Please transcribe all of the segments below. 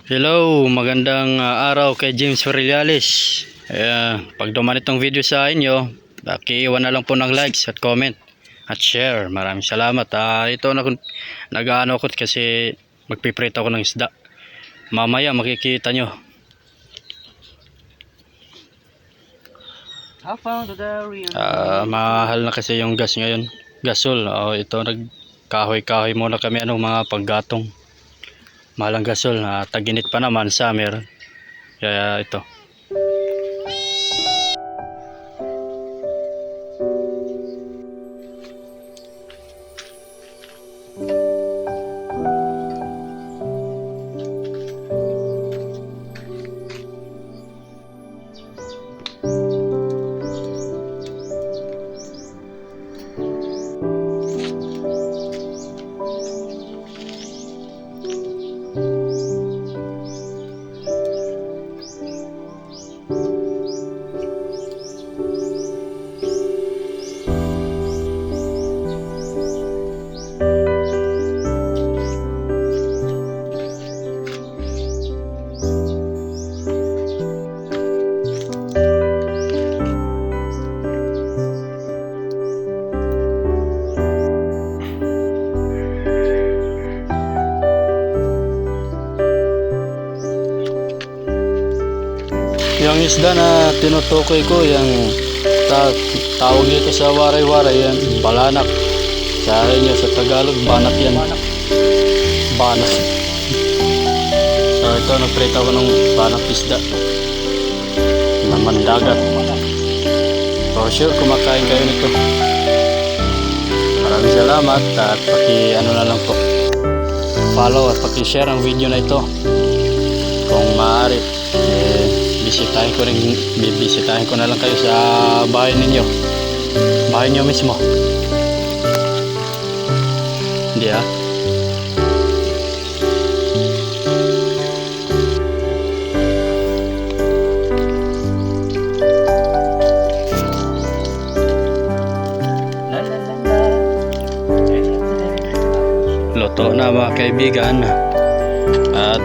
Hello, magandang araw kay James Feriales. Pag duman itong video sa inyo, iwan na lang po ng likes at comment at share. Maraming salamat. Ito nag-ano ko kasi magpiprito ako ng isda. Mamaya makikita nyo. Mahal na kasi yung gas ngayon. Gasol. Ito nagkahoy-kahoy muna kami mga paggatong. Mahal ang gasol. Taginit pa naman, summer. Kaya ito. Yung isda na tinutukoy ko, yung tawag nito sa waray-waray, yan, balanak. Sa inyo sa Tagalog, banak yan. Banak. So ito, nagprito ako ng banak isda. Naman dagat. For sure, kumakain kayo nito. Maraming salamat at ano na lang po, follow at paki-share ang video na ito. Kung maaari, bibisitahin ko na lang kayo sa bahay ninyo. Bahay nyo mismo. Hindi Luto na mga kaibigan. At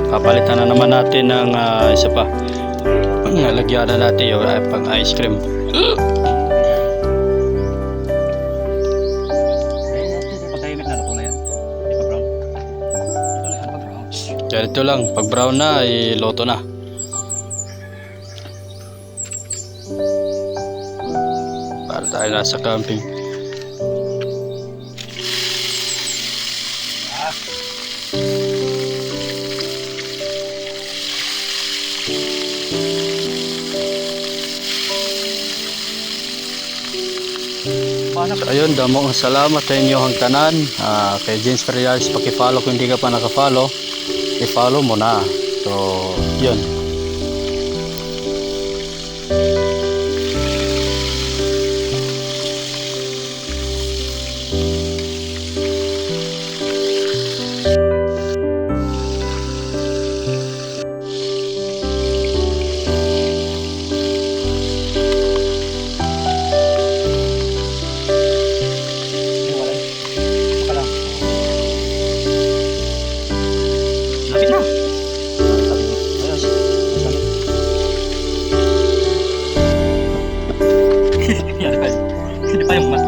papalitan na naman natin ng isa pa. Nalagyan na natin yung pang ice cream. Ganito lang, pag brown na, iluto na. Para tayo nasa camping. So, ayun, damong salamat sa inyo ang tanan. Kay James Feriales, paki-follow kung hindi ka pa naka-follow, i-follow mo na. So yun. Hindi pa yung mat.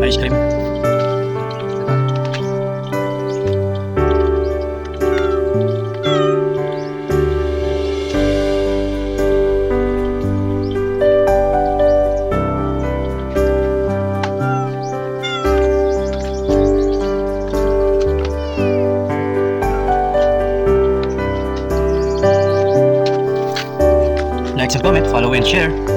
Ice cream. Like and comment, follow and share.